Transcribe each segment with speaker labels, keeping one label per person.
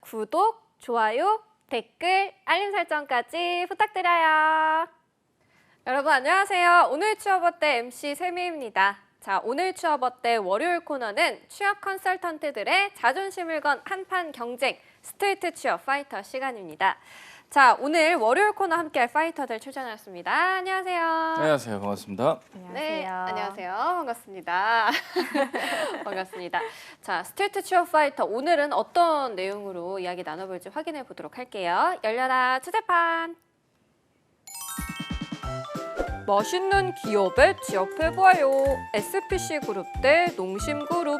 Speaker 1: 구독, 좋아요, 댓글, 알림 설정까지 부탁드려요. 여러분 안녕하세요. 오늘 취업어때 MC 세미입니다. 자, 오늘 취업어때 월요일 코너는 취업 컨설턴트들의 자존심을 건 한판 경쟁, 스트레이트 취업 파이터 시간입니다. 자, 오늘 월요일 코너 함께할 파이터들 출전하였습니다. 안녕하세요.
Speaker 2: 안녕하세요. 반갑습니다.
Speaker 1: 네, 안녕하세요. 반갑습니다. 반갑습니다. 자, 스트레이트 취업 파이터 오늘은 어떤 내용으로 이야기 나눠볼지 확인해 보도록 할게요. 열려라 주제판. 멋있는 기업에 취업해봐요. SPC 그룹 대 농심그룹.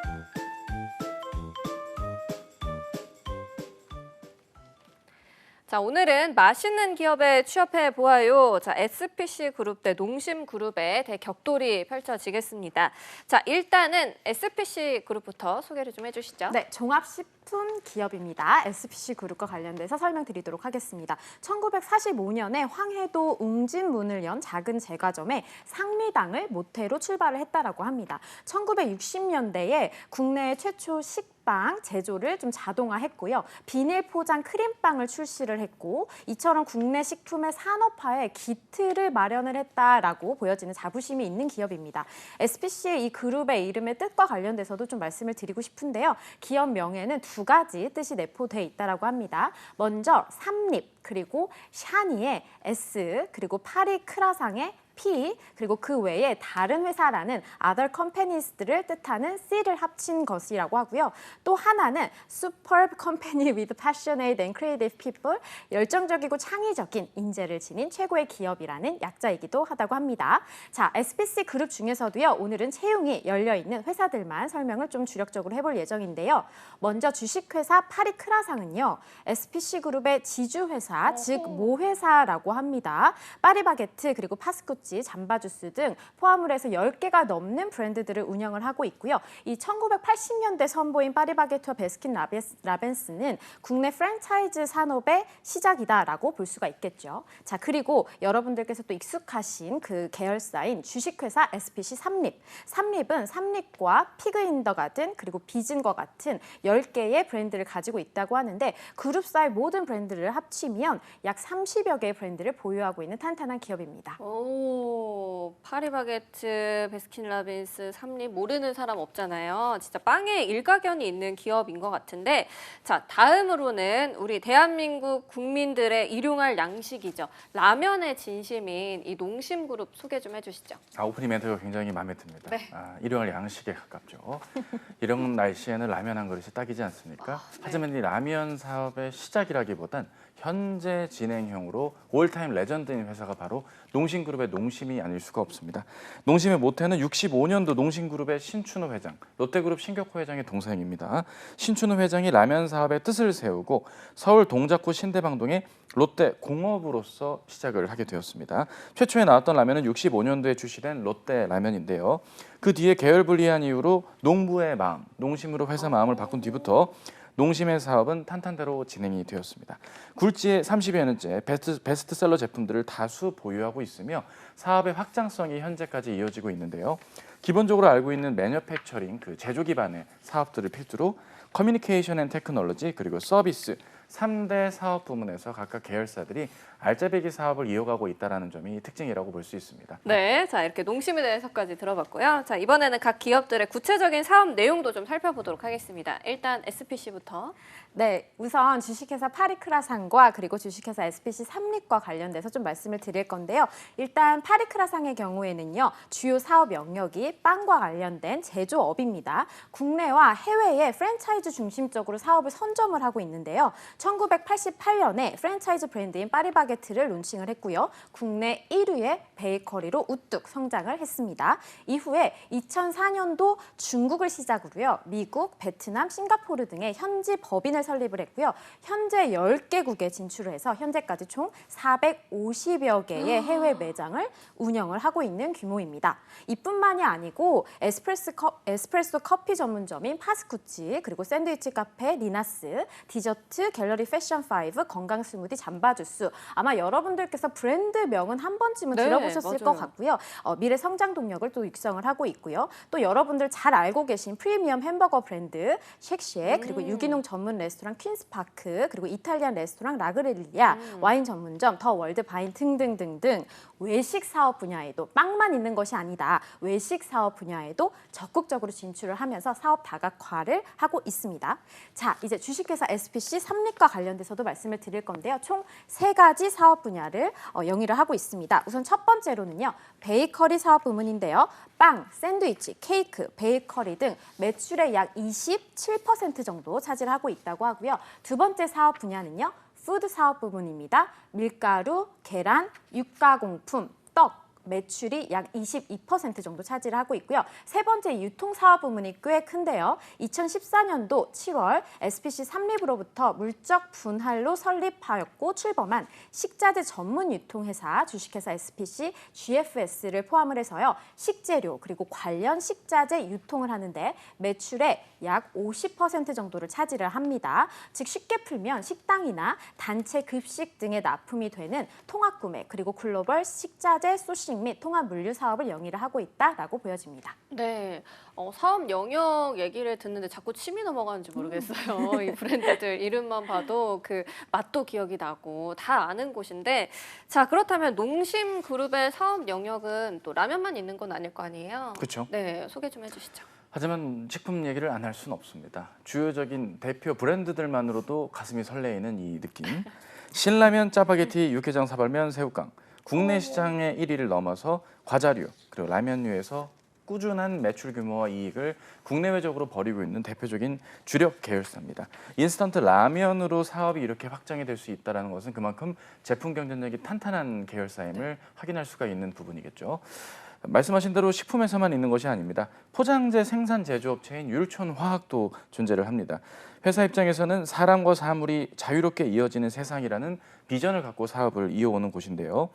Speaker 1: 자, 오늘은 맛있는 기업에 취업해 보아요. 자, SPC 그룹 대 농심 그룹의 대격돌이 펼쳐지겠습니다. 자, 일단은 SPC 그룹부터 소개를 좀 해주시죠.
Speaker 3: 네, 종합식품 기업입니다. SPC 그룹과 관련돼서 설명드리도록 하겠습니다. 1945년에 황해도 웅진문을 연 작은 제과점에 상미당을 모태로 출발을 했다라고 합니다. 1960년대에 국내 최초 식빵 제조를 좀 자동화했고요. 비닐 포장 크림빵을 출시를 했고 이처럼 국내 식품의 산업화에 기틀을 마련을 했다라고 보여지는 자부심이 있는 기업입니다. SPC의 이 그룹의 이름의 뜻과 관련돼서도 좀 말씀을 드리고 싶은데요. 기업 명에는 두 가지 뜻이 내포돼 있다라고 합니다. 먼저 삼립 그리고 샤니의 S 그리고 파리 크라상의 P 그리고 그 외에 다른 회사라는 other companies들을 뜻하는 C를 합친 것이라고 하고요. 또 하나는 superb company with passionate and creative people, 열정적이고 창의적인 인재를 지닌 최고의 기업이라는 약자이기도 하다고 합니다. 자, SPC 그룹 중에서도요. 오늘은 채용이 열려있는 회사들만 설명을 좀 주력적으로 해볼 예정인데요. 먼저 주식회사 파리크라상은요. SPC 그룹의 지주회사, 즉 모회사라고 합니다. 파리바게트 그리고 파스쿠치, 잠바주스 등 포함을 해서 10개가 넘는 브랜드들을 운영을 하고 있고요. 이 1980년대 선보인 파리바게트와 베스킨라빈스는 국내 프랜차이즈 산업의 시작이다라고 볼 수가 있겠죠. 자, 그리고 여러분들께서 또 익숙하신 그 계열사인 주식회사 SPC 삼립. 삼립은 삼립과 피그인더 가든 그리고 비진과 같은 10개의 브랜드를 가지고 있다고 하는데 그룹사의 모든 브랜드를 합치면 약 30여 개의 브랜드를 보유하고 있는 탄탄한 기업입니다.
Speaker 1: 오, 파리바게트, 베스킨라빈스, 삼립 모르는 사람 없잖아요. 진짜 빵에 일가견이 있는 기업인 것 같은데 자, 다음으로는 우리 대한민국 국민들의 일용할 양식이죠. 라면의 진심인 이 농심그룹 소개 좀 해주시죠.
Speaker 2: 오프닝 멘트가 굉장히 마음에 듭니다.
Speaker 1: 네.
Speaker 2: 일용할 양식에 가깝죠. 이런 날씨에는 라면 한 그릇이 딱이지 않습니까?
Speaker 1: 네.
Speaker 2: 하지만 이 라면 사업의 시작이라기보단 현재 진행형으로 올타임 레전드인 회사가 바로 농심그룹의 농심이 아닐 수가 없습니다. 농심의 모태는 65년도 농심그룹의 신춘호 회장, 롯데그룹 신격호 회장의 동생입니다. 신춘호 회장이 라면 사업의 뜻을 세우고 서울 동작구 신대방동에 롯데 공업으로서 시작을 하게 되었습니다. 최초에 나왔던 라면은 65년도에 출시된 롯데 라면인데요. 그 뒤에 계열 분리한 이후로 농부의 마음, 농심으로 회사 마음을 바꾼 뒤부터 농심의 사업은 탄탄대로 진행이 되었습니다. 굴지의 30여 년째 베스트셀러 제품들을 다수 보유하고 있으며 사업의 확장성이 현재까지 이어지고 있는데요. 기본적으로 알고 있는 매뉴팩처링, 그 제조 기반의 사업들을 필두로 커뮤니케이션 앤 테크놀로지 그리고 서비스 3대 사업 부문에서 각각 계열사들이 알짜배기 사업을 이어가고 있다는 점이 특징이라고 볼 수 있습니다.
Speaker 1: 네, 자 이렇게 농심에 대해서까지 들어봤고요. 자, 이번에는 각 기업들의 구체적인 사업 내용도 좀 살펴보도록 하겠습니다. 일단 SPC부터.
Speaker 3: 네, 우선 주식회사 파리크라상과 그리고 주식회사 SPC 삼립과 관련돼서 좀 말씀을 드릴 건데요. 일단 파리크라상의 경우에는요. 주요 사업 영역이 빵과 관련된 제조업입니다. 국내와 해외에 프랜차이즈 중심적으로 사업을 선점을 하고 있는데요. 1988년에 프랜차이즈 브랜드인 파리바게트를 론칭을 했고요. 국내 1위의 베이커리로 우뚝 성장을 했습니다. 이후에 2004년도 중국을 시작으로요. 미국, 베트남, 싱가포르 등의 현지 법인을 설립을 했고요. 현재 10개국에 진출을 해서 현재까지 총 450여 개의 해외 매장을 운영을 하고 있는 규모입니다. 이뿐만이 아니고 에스프레소 커피 전문점인 파스쿠치, 그리고 샌드위치 카페 리나스, 디저트 갤러 갤러리 패션 5, 건강 스무디 잠바 주스. 아마 여러분들께서 브랜드명은 한 번쯤은
Speaker 1: 네,
Speaker 3: 들어보셨을 것
Speaker 1: 맞아요.
Speaker 3: 같고요. 미래 성장 동력을 또 육성을 하고 있고요. 또 여러분들 잘 알고 계신 프리미엄 햄버거 브랜드 쉑쉑, 그리고 유기농 전문 레스토랑 퀸스파크, 그리고 이탈리안 레스토랑 라그렐리아, 와인 전문점 더 월드 바인 등등등등 외식 사업 분야에도 빵만 있는 것이 아니다. 외식 사업 분야에도 적극적으로 진출을 하면서 사업 다각화를 하고 있습니다. 자, 이제 주식회사 SPC 삼립과 관련돼서도 말씀을 드릴 건데요. 총 3가지 사업 분야를 영위를 하고 있습니다. 우선 첫 번째로는요. 베이커리 사업 부문인데요. 빵, 샌드위치, 케이크, 베이커리 등 매출의 약 27% 정도 차지하고 있다고 하고요. 두 번째 사업 분야는요. 푸드 사업 부문입니다. 밀가루, 계란, 육가공품, 떡, 매출이 약 22% 정도 차지를 하고 있고요. 세 번째 유통 사업 부문이 꽤 큰데요. 2014년도 7월 SPC 삼립으로부터 물적 분할로 설립하였고 출범한 식자재 전문 유통회사 주식회사 SPC GFS를 포함을 해서요. 식재료 그리고 관련 식자재 유통을 하는데 매출의 약 50% 정도를 차지를 합니다. 즉 쉽게 풀면 식당이나 단체 급식 등에 납품이 되는 통합 구매 그리고 글로벌 식자재 소싱 및 통합 물류 사업을 영위를 하고 있다라고 보여집니다.
Speaker 1: 네, 사업 영역 얘기를 듣는데 자꾸 침이 넘어가는지 모르겠어요. 이 브랜드들 이름만 봐도 그 맛도 기억이 나고 다 아는 곳인데, 자 그렇다면 농심그룹의 사업 영역은 또 라면만 있는 건 아닐 거 아니에요?
Speaker 2: 그렇죠.
Speaker 1: 네, 소개 좀 해주시죠.
Speaker 2: 하지만 식품 얘기를 안 할 수는 없습니다. 주요적인 대표 브랜드들만으로도 가슴이 설레이는 이 느낌. 신라면, 짜파게티, 육개장, 사발면, 새우깡. 국내 시장의 1위를 넘어서 과자류 그리고 라면류에서 꾸준한 매출 규모와 이익을 국내외적으로 벌이고 있는 대표적인 주력 계열사입니다. 인스턴트 라면으로 사업이 이렇게 확장이 될 수 있다는 것은 그만큼 제품 경쟁력이 탄탄한 계열사임을 확인할 수가 있는 부분이겠죠. 말씀하신 대로 식품에서만 있는 것이 아닙니다. 포장재 생산 제조업체인 율촌화학도 존재를 합니다. 회사 입장에서는 사람과 사물이 자유롭게 이어지는 세상이라는 비전을 갖고 사업을 이어오는 곳인데요.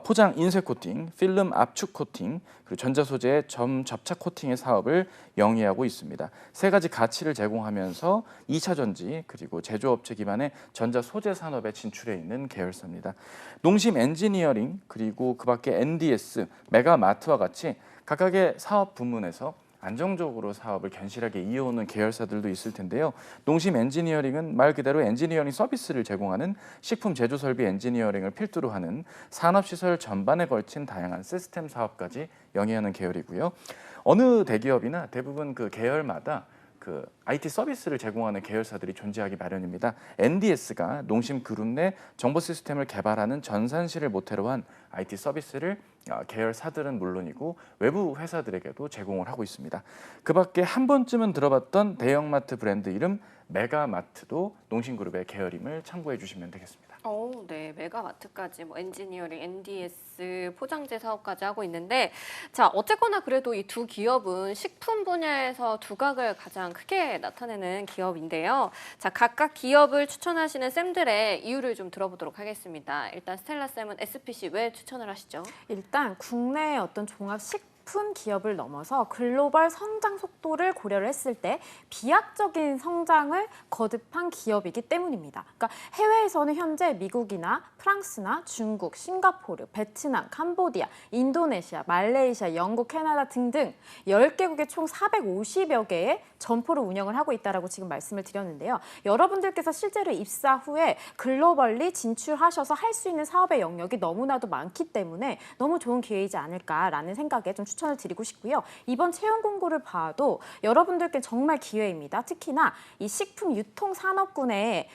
Speaker 2: 포장 인쇄 코팅, 필름 압축 코팅, 그리고 전자소재 점 접착 코팅의 사업을 영위하고 있습니다. 3가지 가치를 제공하면서 2차 전지 그리고 제조업체 기반의 전자소재 산업에 진출해 있는 계열사입니다. 농심 엔지니어링 그리고 그밖에 NDS, 메가마트와 같이 각각의 사업 부문에서 안정적으로 사업을 견실하게 이어오는 계열사들도 있을 텐데요. 농심 엔지니어링은 말 그대로 엔지니어링 서비스를 제공하는 식품 제조 설비 엔지니어링을 필두로 하는 산업시설 전반에 걸친 다양한 시스템 사업까지 영위하는 계열이고요. 어느 대기업이나 대부분 그 계열마다 그 IT 서비스를 제공하는 계열사들이 존재하기 마련입니다. NDS가 농심그룹 내 정보 시스템을 개발하는 전산실을 모태로 한 IT 서비스를 계열사들은 물론이고 외부 회사들에게도 제공을 하고 있습니다. 그 밖에 한 번쯤은 들어봤던 대형마트 브랜드 이름 메가마트도 농심그룹의 계열임을 참고해 주시면 되겠습니다.
Speaker 1: 네, 메가마트까지 뭐 엔지니어링, NDS, 포장재 사업까지 하고 있는데, 자 어쨌거나 그래도 이 두 기업은 식품 분야에서 두각을 가장 크게 나타내는 기업인데요. 자 각각 기업을 추천하시는 쌤들의 이유를 좀 들어보도록 하겠습니다. 일단 스텔라 쌤은 SPC 왜 추천을 하시죠?
Speaker 3: 일단 국내의 어떤 종합 식품 기업을 넘어서 글로벌 성장 속도를 고려를 했을 때 비약적인 성장을 거듭한 기업이기 때문입니다. 그러니까 해외에서는 현재 미국이나 프랑스나 중국, 싱가포르, 베트남, 캄보디아, 인도네시아, 말레이시아, 영국, 캐나다 등등 10개국의 총 450여 개의 점포를 운영을 하고 있다라고 지금 말씀을 드렸는데요. 여러분들께서 실제로 입사 후에 글로벌리 진출하셔서 할 수 있는 사업의 영역이 너무나도 많기 때문에 너무 좋은 기회이지 않을까라는 생각에 좀 추천을 드리고 싶고요. 이번 채용 공고를 봐도 여러분들께 정말 기회입니다. 특히나 이 식품 유통 산업군에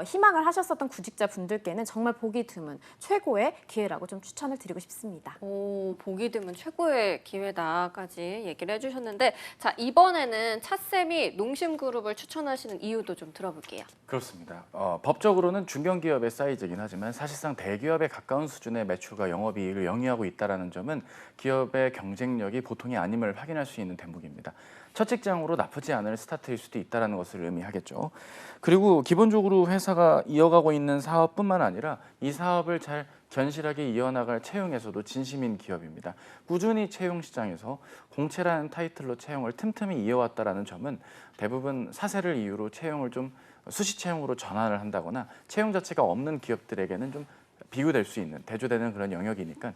Speaker 3: 희망을 하셨었던 구직자 분들께는 정말 보기 드문 최고의 기회라고 좀 추천을 드리고 싶습니다.
Speaker 1: 보기 드문 최고의 기회다까지 얘기를 해주셨는데, 자 이번에는 차쌤이 농심그룹을 추천하시는 이유도 좀 들어볼게요.
Speaker 2: 그렇습니다. 법적으로는 중견기업의 사이즈이긴 하지만 사실상 대기업에 가까운 수준의 매출과 영업이익을 영위하고 있다는 점은 기업의 경쟁력이 보통이 아님을 확인할 수 있는 대목입니다. 첫 직장으로 나쁘지 않을 스타트일 수도 있다는 것을 의미하겠죠. 그리고 기본적으로 회사가 이어가고 있는 사업뿐만 아니라 이 사업을 잘 견실하게 이어나갈 채용에서도 진심인 기업입니다. 꾸준히 채용 시장에서 공채라는 타이틀로 채용을 틈틈이 이어왔다는 점은 대부분 사세를 이유로 채용을 좀 수시 채용으로 전환을 한다거나 채용 자체가 없는 기업들에게는 좀 비교될 수 있는 대조되는 그런 영역이니까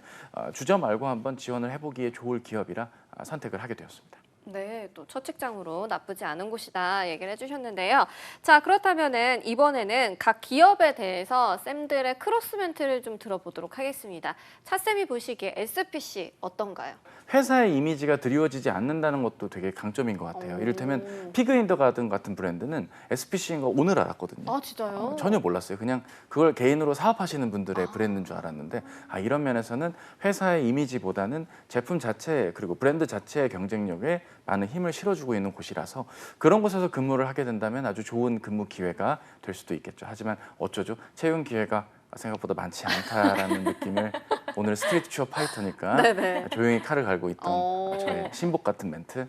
Speaker 2: 주저 말고 한번 지원을 해보기에 좋을 기업이라 선택을 하게 되었습니다.
Speaker 1: 네, 또 첫 직장으로 나쁘지 않은 곳이다 얘기를 해주셨는데요. 자, 그렇다면은 이번에는 각 기업에 대해서 쌤들의 크로스 멘트를 좀 들어보도록 하겠습니다. 차쌤이 보시기에 SPC 어떤가요?
Speaker 2: 회사의 이미지가 드리워지지 않는다는 것도 되게 강점인 것 같아요. 이를테면 피그인더가든 같은 브랜드는 SPC인 거 오늘 알았거든요.
Speaker 1: 아, 진짜요?
Speaker 2: 전혀 몰랐어요. 그냥 그걸 개인으로 사업하시는 분들의 브랜드인 줄 알았는데 이런 면에서는 회사의 이미지보다는 제품 자체 그리고 브랜드 자체의 경쟁력에 많은 힘을 실어주고 있는 곳이라서 그런 곳에서 근무를 하게 된다면 아주 좋은 근무 기회가 될 수도 있겠죠. 하지만 어쩌죠? 채용 기회가 생각보다 많지 않다라는 느낌을 오늘 스트리트 취업 파이터니까
Speaker 1: 네네.
Speaker 2: 조용히 칼을 갈고 있던
Speaker 1: 어.
Speaker 2: 저의 신복 같은 멘트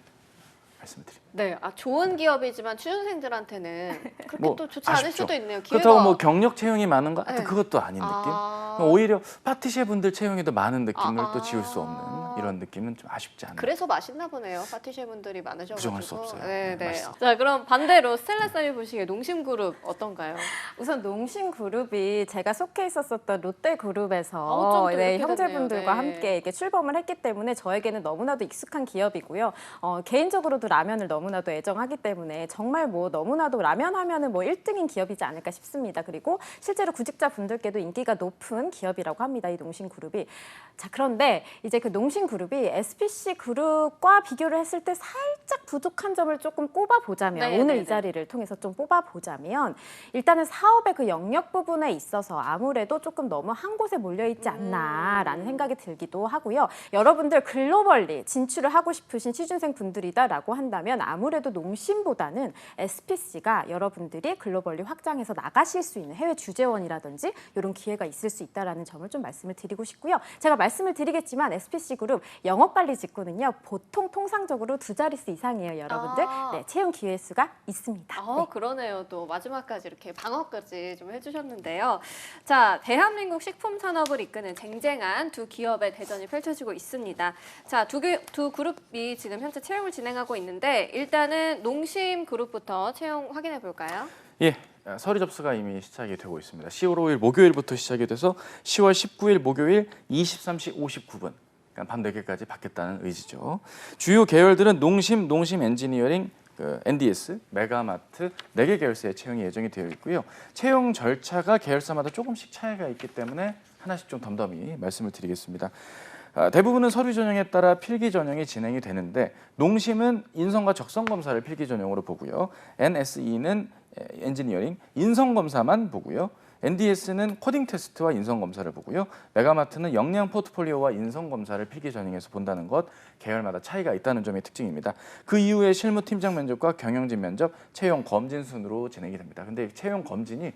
Speaker 2: 말씀드립니다.
Speaker 1: 네, 좋은 기업이지만 취준생들한테는 그렇게
Speaker 2: 뭐
Speaker 1: 또 좋지 않을
Speaker 2: 아쉽죠.
Speaker 1: 수도 있네요.
Speaker 2: 그렇다고 뭐 경력 채용이 많은가?
Speaker 1: 네.
Speaker 2: 그것도 아닌 느낌.
Speaker 1: 아.
Speaker 2: 오히려 파티시에 분들 채용이 더 많은 느낌을
Speaker 1: 아.
Speaker 2: 또 지울 수 없는 이런 느낌은 좀 아쉽지 않나요?
Speaker 1: 그래서 맛있나 보네요. 파티시에 분들이 많으셔가지고.
Speaker 2: 부정할 수 없어요.
Speaker 1: 네,
Speaker 2: 네,
Speaker 1: 네.
Speaker 2: 맛있어요.
Speaker 1: 자, 그럼 반대로 스텔라 쌤이 보시기에 농심그룹 어떤가요?
Speaker 3: 우선 농심그룹이 제가 속해 있었던 롯데그룹에서
Speaker 1: 좀 더
Speaker 3: 네,
Speaker 1: 이렇게
Speaker 3: 형제분들과
Speaker 1: 됐네요. 네.
Speaker 3: 함께 이렇게 출범을 했기 때문에 저에게는 너무나도 익숙한 기업이고요. 개인적으로도 라면을 너무나도 애정하기 때문에 정말 뭐 너무나도 라면 하면은 뭐 1등인 기업이지 않을까 싶습니다. 그리고 실제로 구직자분들께도 인기가 높은 기업이라고 합니다. 이 농심그룹이. 자, 그런데 이제 그 농심그룹이 SPC 그룹과 비교를 했을 때 살짝 부족한 점을 조금 꼽아보자면
Speaker 1: 네,
Speaker 3: 오늘
Speaker 1: 네,
Speaker 3: 이 자리를 통해서 좀 뽑아보자면 일단은 사업의 그 영역 부분에 있어서 아무래도 조금 너무 한 곳에 몰려있지 않나라는 생각이 들기도 하고요. 여러분들 글로벌리 진출을 하고 싶으신 취준생 분들이다라고 한다면 아무래도 농심보다는 SPC가 여러분들이 글로벌리 확장해서 나가실 수 있는 해외 주재원이라든지 이런 기회가 있을 수 있다라는 점을 좀 말씀을 드리고 싶고요. 제가 말씀을 드리겠지만 SPC 그룹 영업관리 직군은요 보통 통상적으로 2자릿수 이상이에요, 여러분들.
Speaker 1: 아.
Speaker 3: 네, 채용 기회 수가 있습니다. 네.
Speaker 1: 그러네요. 또 마지막까지 이렇게 방어까지 좀 해주셨는데요. 자, 대한민국 식품 산업을 이끄는 쟁쟁한 두 기업의 대전이 펼쳐지고 있습니다. 자, 두 그룹이 지금 현재 채용을 진행하고 있는데 일단은 농심그룹부터 채용 확인해 볼까요?
Speaker 2: 예, 서류 접수가 이미 시작이 되고 있습니다. 10월 5일 목요일부터 시작이 돼서 10월 19일 목요일 23시 59분, 그러니까 밤 4개까지 받겠다는 의지죠. 주요 계열들은 농심, 농심 엔지니어링, NDS, 메가마트 4개 계열사의 채용이 예정이 되어 있고요. 채용 절차가 계열사마다 조금씩 차이가 있기 때문에 하나씩 좀 덤덤히 말씀을 드리겠습니다. 대부분은 서류 전형에 따라 필기 전형이 진행이 되는데 농심은 인성과 적성 검사를 필기 전형으로 보고요. NSE는 엔지니어링 인성 검사만 보고요. NDS는 코딩 테스트와 인성 검사를 보고요. 메가마트는 역량 포트폴리오와 인성 검사를 필기 전형에서 본다는 것, 계열마다 차이가 있다는 점이 특징입니다. 그 이후에 실무 팀장 면접과 경영진 면접, 채용 검진 순으로 진행이 됩니다. 근데 채용 검진이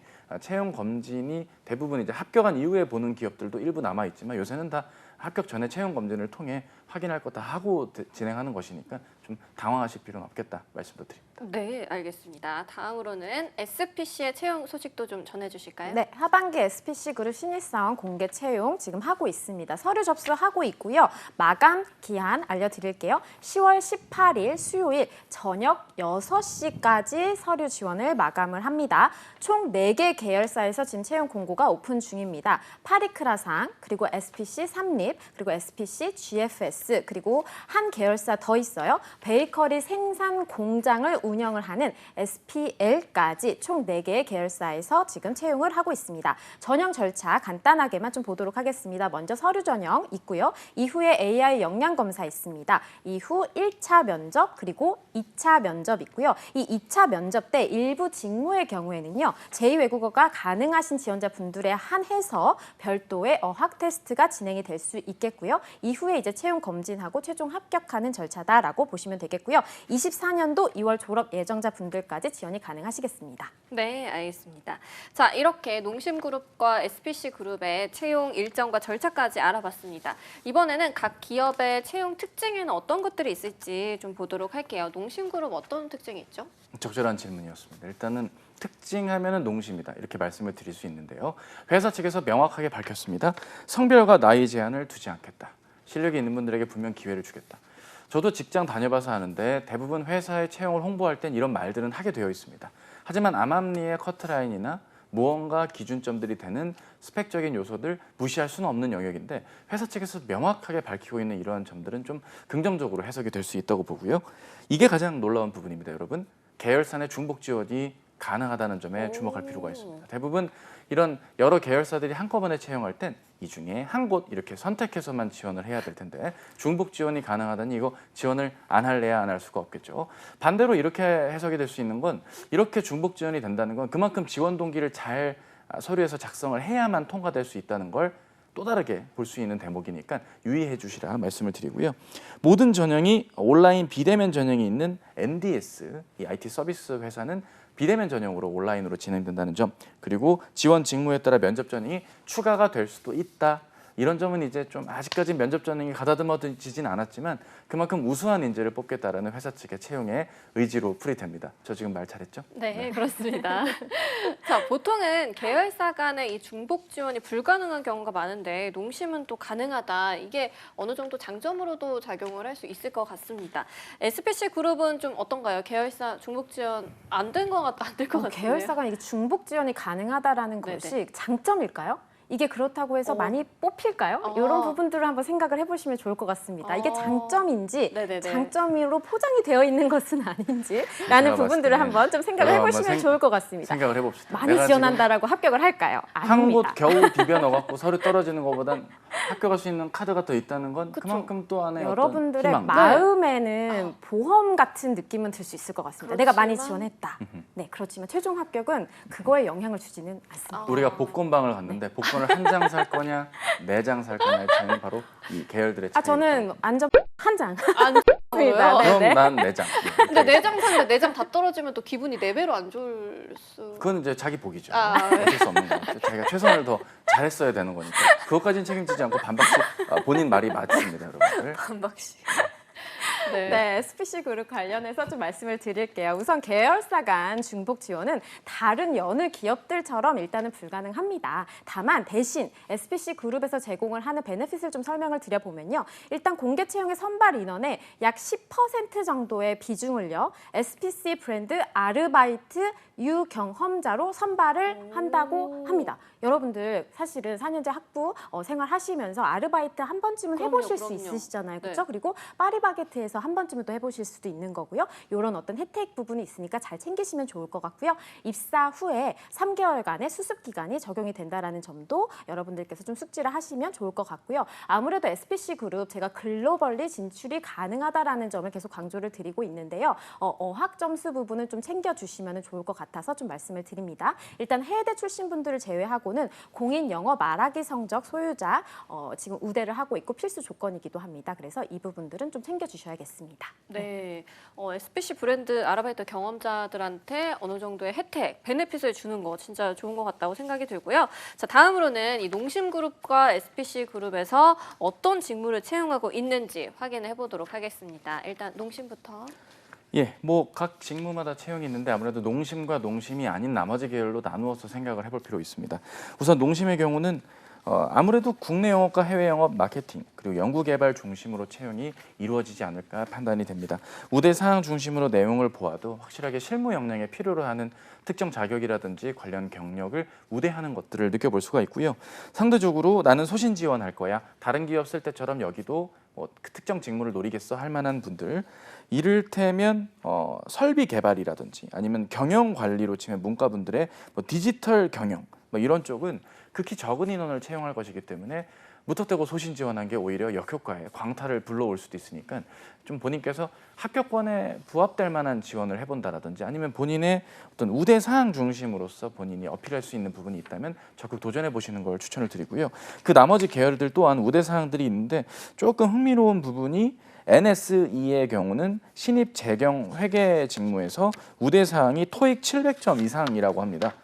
Speaker 2: 대부분 이제 합격한 이후에 보는 기업들도 일부 남아 있지만 요새는 다 합격 전에 채용 검진을 통해 확인할 거 다 하고 진행하는 것이니까 좀 당황하실 필요는 없겠다 말씀도 드립니다.
Speaker 1: 네, 알겠습니다. 다음으로는 SPC의 채용 소식도 좀 전해주실까요?
Speaker 3: 네, 하반기 SPC 그룹 신입사원 공개 채용 지금 하고 있습니다. 서류 접수하고 있고요. 마감 기한 알려드릴게요. 10월 18일 수요일 저녁 6시까지 서류 지원을 마감을 합니다. 총 4개 계열사에서 지금 채용 공고가 오픈 중입니다. 파리크라상, 그리고 SPC 삼립, 그리고 SPC GFS, 그리고 한 계열사 더 있어요. 베이커리 생산 공장을 운영을 하는 SPL까지 총 4개의 계열사에서 지금 채용을 하고 있습니다. 전형 절차 간단하게만 좀 보도록 하겠습니다. 먼저 서류 전형 있고요. 이후에 AI 역량 검사 있습니다. 이후 1차 면접 그리고 2차 면접 있고요. 이 2차 면접 때 일부 직무의 경우에는요. 제2외국어가 가능하신 지원자분들에 한해서 별도의 어학 테스트가 진행이 될 수 있겠고요. 이후에 이제 채용 검진하고 최종 합격하는 절차다라고 보시면 되겠고요. 24년도 2월 졸업 예정자분들까지 지원이 가능하시겠습니다.
Speaker 1: 네, 알겠습니다. 자, 이렇게 농심그룹과 SPC그룹의 채용 일정과 절차까지 알아봤습니다. 이번에는 각 기업의 채용 특징에는 어떤 것들이 있을지 좀 보도록 할게요. 농심그룹 어떤 특징이 있죠?
Speaker 2: 적절한 질문이었습니다. 일단은 특징하면은 농심이다 이렇게 말씀을 드릴 수 있는데요. 회사 측에서 명확하게 밝혔습니다. 성별과 나이 제한을 두지 않겠다. 실력이 있는 분들에게 분명 기회를 주겠다. 저도 직장 다녀봐서 아는데 대부분 회사의 채용을 홍보할 땐 이런 말들은 하게 되어 있습니다. 하지만 암암리의 커트라인이나 무언가 기준점들이 되는 스펙적인 요소들 무시할 수는 없는 영역인데 회사 측에서 명확하게 밝히고 있는 이러한 점들은 좀 긍정적으로 해석이 될 수 있다고 보고요. 이게 가장 놀라운 부분입니다, 여러분. 계열사 내 중복 지원이 가능하다는 점에 주목할 필요가 있습니다. 대부분 이런 여러 계열사들이 한꺼번에 채용할 땐 이 중에 한 곳 이렇게 선택해서만 지원을 해야 될 텐데 중복 지원이 가능하다니 이거 지원을 안 할래야 안 할 수가 없겠죠. 반대로 이렇게 해석이 될 수 있는 건 이렇게 중복 지원이 된다는 건 그만큼 지원 동기를 잘 서류에서 작성을 해야만 통과될 수 있다는 걸 또 다르게 볼 수 있는 대목이니까 유의해 주시라 말씀을 드리고요. 모든 전형이 온라인 비대면 전형이 있는 NDS, 이 IT 서비스 회사는 비대면 전형으로 온라인으로 진행된다는 점, 그리고 지원 직무에 따라 면접 전형이 추가가 될 수도 있다. 이런 점은 이제 좀 아직까지 면접 전형이 가다듬어지진 않았지만 그만큼 우수한 인재를 뽑겠다라는 회사 측의 채용의 의지로 풀이됩니다. 저 지금 말 잘했죠?
Speaker 1: 네, 그렇습니다. 자, 보통은 계열사 간의 이 중복 지원이 불가능한 경우가 많은데 농심은 또 가능하다. 이게 어느 정도 장점으로도 작용을 할 수 있을 것 같습니다. SPC 그룹은 좀 어떤가요? 계열사 중복 지원 안 된 것 같다, 안 될 것 같은데요?
Speaker 3: 계열사 간 이게 중복 지원이 가능하다라는
Speaker 1: 네네.
Speaker 3: 것이 장점일까요? 이게 그렇다고 해서 많이 뽑힐까요?
Speaker 1: 어.
Speaker 3: 이런 부분들을 한번 생각을 해보시면 좋을 것 같습니다. 이게 장점인지
Speaker 1: 네네네.
Speaker 3: 장점으로 포장이 되어 있는 것은 아닌지라는
Speaker 2: 제가
Speaker 3: 부분들을
Speaker 2: 봤을 때
Speaker 3: 한번 좀 생각을
Speaker 2: 제가
Speaker 3: 해보시면
Speaker 2: 한번
Speaker 3: 좋을 것 같습니다.
Speaker 2: 생각을 해봅시다.
Speaker 3: 많이
Speaker 2: 내가
Speaker 3: 지원한다라고 합격을 할까요?
Speaker 2: 한 곳
Speaker 3: 아닙니다.
Speaker 2: 겨우 비벼 넣어갖고 서류 떨어지는 것보단 합격할 수 있는 카드가 더 있다는 건
Speaker 1: 그쵸.
Speaker 2: 그만큼 또 안에
Speaker 3: 여러분들의
Speaker 2: 어떤 희망.
Speaker 3: 마음에는 보험 같은 느낌은 들 수 있을 것 같습니다. 내가 많이 지원했다. 네, 그렇지만 최종 합격은 그거에 영향을 주지는 않습니다.
Speaker 2: 우리가 복권방을 갔는데 복권을 한 장 살 거냐, 네 장 살 거냐의 차이는 바로 이 계열들의 차이.
Speaker 3: 저는 안전 한 장.
Speaker 1: 안
Speaker 3: 맞습니다.
Speaker 1: 좋아요.
Speaker 3: 네.
Speaker 2: 그럼 난 네 장.
Speaker 1: 근데 내장 샀는데 내장 다 떨어지면 또 기분이 4배로 안 좋을 수.
Speaker 2: 그건 이제 자기 복이죠.
Speaker 1: 아.
Speaker 2: 어쩔 수 없는 것 같아요. 자기가 최선을 더 잘했어야 되는 거니까. 그것까지는 책임지지 않고 반박씩 본인 말이 맞습니다, 여러분들.
Speaker 1: 한 박씩. 네.
Speaker 3: 네, SPC 그룹 관련해서 좀 말씀을 드릴게요. 우선 계열사 간 중복 지원은 다른 여느 기업들처럼 일단은 불가능합니다. 다만 대신 SPC 그룹에서 제공을 하는 베네핏을 좀 설명을 드려보면요. 일단 공개 채용의 선발 인원의 약 10% 정도의 비중을요. SPC 브랜드 아르바이트 유경험자로 선발을 한다고 합니다. 여러분들 사실은 4년제 학부 생활하시면서 아르바이트 한 번쯤은
Speaker 1: 그럼요,
Speaker 3: 해보실 수
Speaker 1: 그럼요.
Speaker 3: 있으시잖아요.
Speaker 1: 네.
Speaker 3: 그렇죠? 그리고 파리바게트에서 한 번쯤은 또 해보실 수도 있는 거고요. 이런 어떤 혜택 부분이 있으니까 잘 챙기시면 좋을 것 같고요. 입사 후에 3개월간의 수습 기간이 적용이 된다라는 점도 여러분들께서 좀 숙지를 하시면 좋을 것 같고요. 아무래도 SPC 그룹 제가 글로벌리 진출이 가능하다라는 점을 계속 강조를 드리고 있는데요. 어학 점수 부분은 좀 챙겨주시면 좋을 것 같아서 좀 말씀을 드립니다. 일단 해외대 출신 분들을 제외하고는 공인 영어 말하기 성적 소유자 지금 우대를 하고 있고 필수 조건이기도 합니다. 그래서 이 부분들은 좀 챙겨주셔야겠습니다.
Speaker 1: 네, SPC 브랜드 아르바이트 경험자들한테 어느 정도의 혜택, 베네핏을 주는 거 진짜 좋은 것 같다고 생각이 들고요. 자, 다음으로는 이 농심그룹과 SPC 그룹에서 어떤 직무를 채용하고 있는지 확인해 보도록 하겠습니다. 일단 농심부터.
Speaker 2: 예, 뭐 각 직무마다 채용이 있는데 아무래도 농심과 농심이 아닌 나머지 계열로 나누어서 생각을 해볼 필요 있습니다. 우선 농심의 경우는 아무래도 국내 영업과 해외 영업, 마케팅 그리고 연구 개발 중심으로 채용이 이루어지지 않을까 판단이 됩니다. 우대 사항 중심으로 내용을 보아도 확실하게 실무 역량에 필요로 하는 특정 자격이라든지 관련 경력을 우대하는 것들을 느껴볼 수가 있고요. 상대적으로 나는 소신 지원할 거야. 다른 기업 쓸 때처럼 여기도 그 특정 직무를 노리겠어 할 만한 분들, 이를테면 설비 개발이라든지 아니면 경영 관리로 치면 문과분들의 디지털 경영 이런 쪽은 극히 적은 인원을 채용할 것이기 때문에 무턱대고 소신 지원한 게 오히려 역효과에 광탈을 불러올 수도 있으니까 좀 본인께서 합격권에 부합될 만한 지원을 해본다라든지 아니면 본인의 어떤 우대 사항 중심으로서 본인이 어필할 수 있는 부분이 있다면 적극 도전해 보시는 걸 추천을 드리고요. 그 나머지 계열들 또한 우대 사항들이 있는데 조금 흥미로운 부분이 NSE의 경우는 신입 재경 회계 직무에서 우대 사항이 토익 700점 이상이라고 합니다.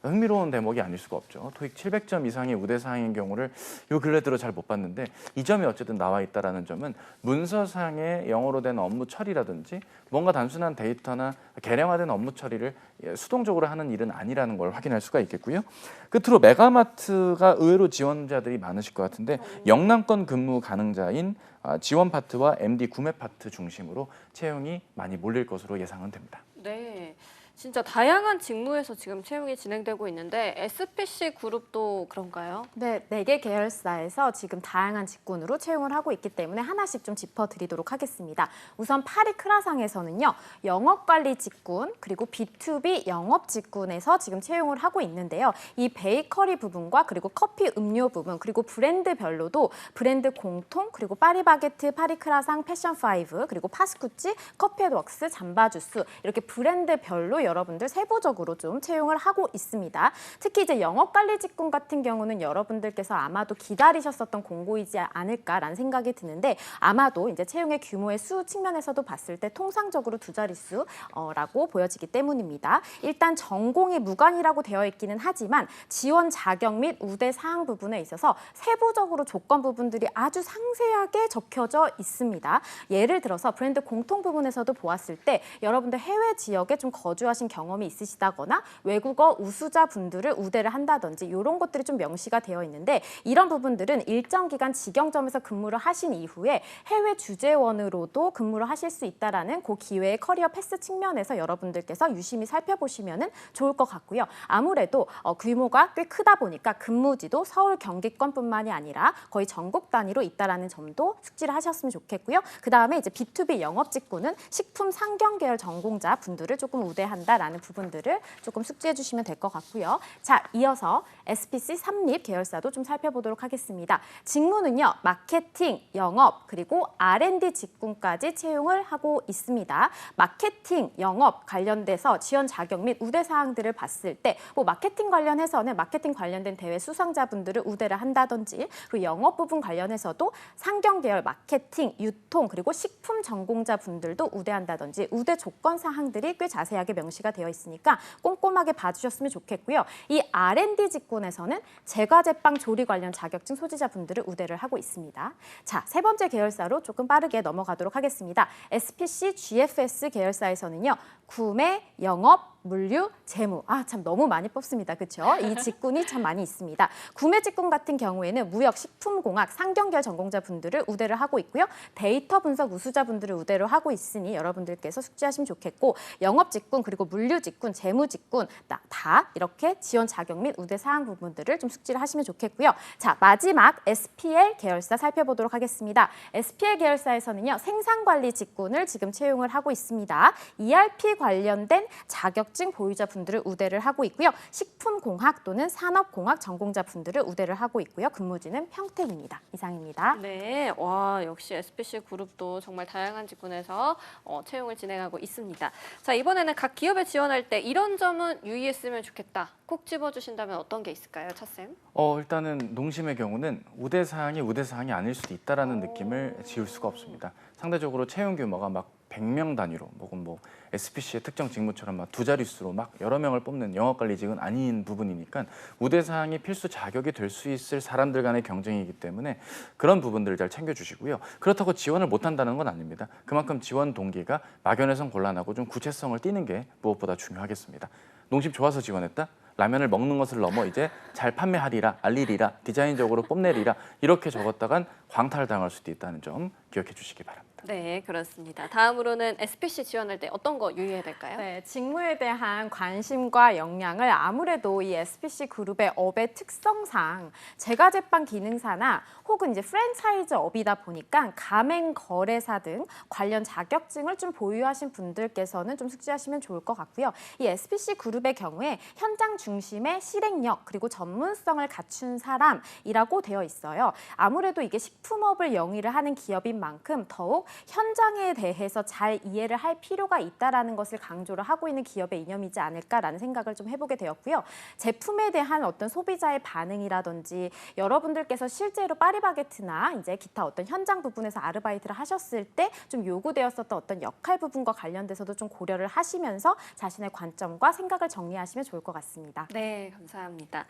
Speaker 2: 흥미로운 대목이 아닐 수가 없죠. 토익 700점 이상의 우대 사항인 경우를 요 근래 들어 잘 못 봤는데 이 점이 어쨌든 나와 있다라는 점은 문서상의 영어로 된 업무 처리라든지 뭔가 단순한 데이터나 개량화된 업무 처리를 수동적으로 하는 일은 아니라는 걸 확인할 수가 있겠고요. 끝으로 메가마트가 의외로 지원자들이 많으실 것 같은데 영남권 근무 가능자인 지원 파트와 MD 구매 파트 중심으로 채용이 많이 몰릴 것으로 예상은 됩니다.
Speaker 1: 네. 진짜 다양한 직무에서 지금 채용이 진행되고 있는데 SPC 그룹도 그런가요?
Speaker 3: 네, 4개 계열사에서 지금 다양한 직군으로 채용을 하고 있기 때문에 하나씩 좀 짚어드리도록 하겠습니다. 우선 파리 크라상에서는요, 영업관리 직군 그리고 B2B 영업 직군에서 지금 채용을 하고 있는데요. 이 베이커리 부분과 그리고 커피 음료 부분 그리고 브랜드별로도 브랜드 공통 그리고 파리바게트, 파리 크라상, 패션5 그리고 파스쿠치, 커피앤웍스, 잠바주스 이렇게 브랜드별로 여러분들 세부적으로 좀 채용을 하고 있습니다. 특히 이제 영업관리 직군 같은 경우는 여러분들께서 아마도 기다리셨었던 공고이지 않을까라는 생각이 드는데 아마도 이제 채용의 규모의 수 측면에서도 봤을 때 통상적으로 두 자릿수라고 보여지기 때문입니다. 일단 전공이 무관이라고 되어 있기는 하지만 지원 자격 및 우대 사항 부분에 있어서 세부적으로 조건 부분들이 아주 상세하게 적혀져 있습니다. 예를 들어서 브랜드 공통 부분에서도 보았을 때 여러분들 해외 지역에 좀 거주하신 경험이 있으시다거나 외국어 우수자 분들을 우대를 한다든지 이런 것들이 좀 명시가 되어 있는데 이런 부분들은 일정 기간 직영점에서 근무를 하신 이후에 해외 주재원으로도 근무를 하실 수 있다라는 그 기회의 커리어 패스 측면에서 여러분들께서 유심히 살펴보시면 좋을 것 같고요. 아무래도 규모가 꽤 크다 보니까 근무지도 서울 경기권뿐만이 아니라 거의 전국 단위로 있다라는 점도 숙지를 하셨으면 좋겠고요. 그 다음에 이제 B2B 영업 직군은 식품 상경 계열 전공자 분들을 조금 우대한다라는 부분들을 조금 숙지해 주시면 될 것 같고요. 자, 이어서 SPC 삼립 계열사도 좀 살펴보도록 하겠습니다. 직무는요, 마케팅, 영업, 그리고 R&D 직군까지 채용을 하고 있습니다. 마케팅, 영업 관련돼서 지원 자격 및 우대 사항들을 봤을 때 뭐 마케팅 관련해서는 마케팅 관련된 대회 수상자분들을 우대를 한다든지 그리고 영업 부분 관련해서도 상경 계열 마케팅, 유통, 그리고 식품 전공자 분들도 우대한다든지 우대 조건 사항들이 꽤 자세하게 명시가 되어 있으니까 꼼꼼하게 봐주셨으면 좋겠고요. 이 R&D 직군에서는 제과제빵 조리 관련 자격증 소지자분들을 우대를 하고 있습니다. 자, 세 번째 계열사로 조금 빠르게 넘어가도록 하겠습니다. SPC GFS 계열사에서는요. 구매, 영업, 물류, 재무. 참 너무 많이 뽑습니다. 그렇죠? 이 직군이 참 많이 있습니다. 구매 직군 같은 경우에는 무역, 식품공학, 상경계열 전공자분들을 우대를 하고 있고요. 데이터 분석 우수자분들을 우대를 하고 있으니 여러분들께서 숙지하시면 좋겠고 영업 직군 그리고 물류 직군, 재무 직군 다 이렇게 지원 자격 및 우대 사항 부분들을 좀 숙지를 하시면 좋겠고요. 자, 마지막 SPL 계열사 살펴보도록 하겠습니다. SPL 계열사에서는요. 생산관리 직군을 지금 채용을 하고 있습니다. ERP 관련된 자격증 보유자분들을 우대를 하고 있고요. 식품공학 또는 산업공학 전공자분들을 우대를 하고 있고요. 근무지는 평택입니다. 이상입니다.
Speaker 1: 네, 와 역시 SPC 그룹도 정말 다양한 직군에서 채용을 진행하고 있습니다. 자, 이번에는 각 기업에 지원할 때 이런 점은 유의했으면 좋겠다. 꼭 집어주신다면 어떤 게 있을까요, 차쌤?
Speaker 2: 일단은 농심의 경우는 우대 사항이 아닐 수도 있다라는 느낌을 지울 수가 없습니다. 상대적으로 채용 규모가 막 100명 단위로 혹은 뭐 SPC의 특정 직무처럼 막 두 자릿수로 막 여러 명을 뽑는 영업관리직은 아닌 부분이니까 우대 사항이 필수 자격이 될 수 있을 사람들 간의 경쟁이기 때문에 그런 부분들을 잘 챙겨주시고요. 그렇다고 지원을 못한다는 건 아닙니다. 그만큼 지원 동기가 막연해선 곤란하고 좀 구체성을 띠는 게 무엇보다 중요하겠습니다. 농심 좋아서 지원했다? 라면을 먹는 것을 넘어 이제 잘 판매하리라, 알리리라, 디자인적으로 뽐내리라 이렇게 적었다간 광탈당할 수도 있다는 점 기억해 주시기 바랍니다.
Speaker 1: 네, 그렇습니다. 다음으로는 SPC 지원할 때 어떤 거 유의해야 될까요?
Speaker 3: 네, 직무에 대한 관심과 역량을 아무래도 이 SPC 그룹의 업의 특성상 제과제빵 기능사나 혹은 이제 프랜차이즈 업이다 보니까 가맹 거래사 등 관련 자격증을 좀 보유하신 분들께서는 좀 숙지하시면 좋을 것 같고요. 이 SPC 그룹의 경우에 현장 중심의 실행력 그리고 전문성을 갖춘 사람이라고 되어 있어요. 아무래도 이게 식품업을 영위를 하는 기업인 만큼 더욱 현장에 대해서 잘 이해를 할 필요가 있다라는 것을 강조를 하고 있는 기업의 이념이지 않을까라는 생각을 좀 해보게 되었고요. 제품에 대한 어떤 소비자의 반응이라든지 여러분들께서 실제로 파리바게트나 이제 기타 어떤 현장 부분에서 아르바이트를 하셨을 때 좀 요구되었었던 어떤 역할 부분과 관련돼서도 좀 고려를 하시면서 자신의 관점과 생각을 정리하시면 좋을 것 같습니다.
Speaker 1: 네, 감사합니다.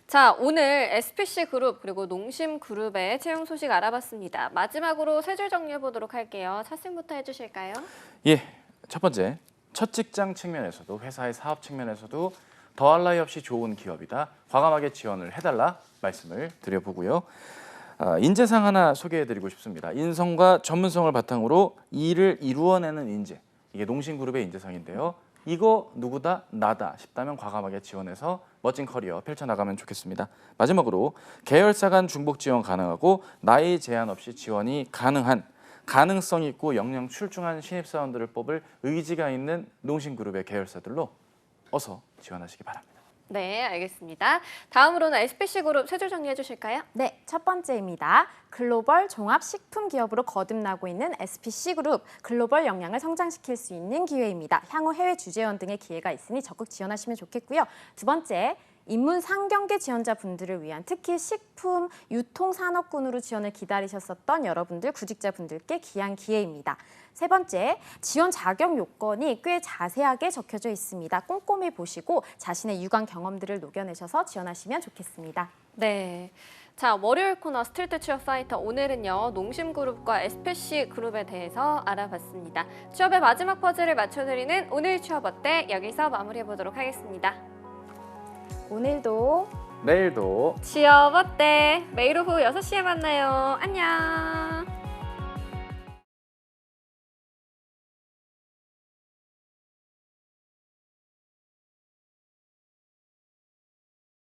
Speaker 1: 자, 오늘 SPC 그룹 그리고 농심 그룹의 채용 소식 알아봤습니다. 마지막으로 세 줄 정리해 보도록 할게요. 차쌤부터 해주실까요?
Speaker 2: 예, 첫 번째, 첫 직장 측면에서도 회사의 사업 측면에서도 더할 나위 없이 좋은 기업이다. 과감하게 지원을 해달라 말씀을 드려보고요. 인재상 하나 소개해드리고 싶습니다. 인성과 전문성을 바탕으로 일을 이루어내는 인재. 이게 농심그룹의 인재상인데요. 이거 누구다? 나다 싶다면 과감하게 지원해서 멋진 커리어 펼쳐나가면 좋겠습니다. 마지막으로 계열사 간 중복 지원 가능하고 나이 제한 없이 지원이 가능한 가능성 있고 역량 출중한 신입사원들을 뽑을 의지가 있는 농심그룹의 계열사들로 어서 지원하시기 바랍니다.
Speaker 1: 네, 알겠습니다. 다음으로는 SPC그룹 세 줄 정리해 주실까요?
Speaker 3: 네, 첫 번째입니다. 글로벌 종합 식품 기업으로 거듭나고 있는 SPC그룹, 글로벌 역량을 성장시킬 수 있는 기회입니다. 향후 해외 주재원 등의 기회가 있으니 적극 지원하시면 좋겠고요. 두 번째, 인문 상경계 지원자분들을 위한 특히 식품 유통산업군으로 지원을 기다리셨었던 여러분들 구직자분들께 귀한 기회입니다. 세 번째, 지원 자격 요건이 꽤 자세하게 적혀져 있습니다. 꼼꼼히 보시고 자신의 유관 경험들을 녹여내셔서 지원하시면 좋겠습니다.
Speaker 1: 네. 자, 월요일 코너 스트리트 취업 파이터 오늘은요. 농심그룹과 SPC그룹에 대해서 알아봤습니다. 취업의 마지막 퍼즐을 맞춰드리는 오늘 취업 어때? 여기서 마무리해보도록 하겠습니다.
Speaker 3: 오늘도
Speaker 2: 내일도
Speaker 1: 취업 어때? 매일 오후 6시에 만나요. 안녕.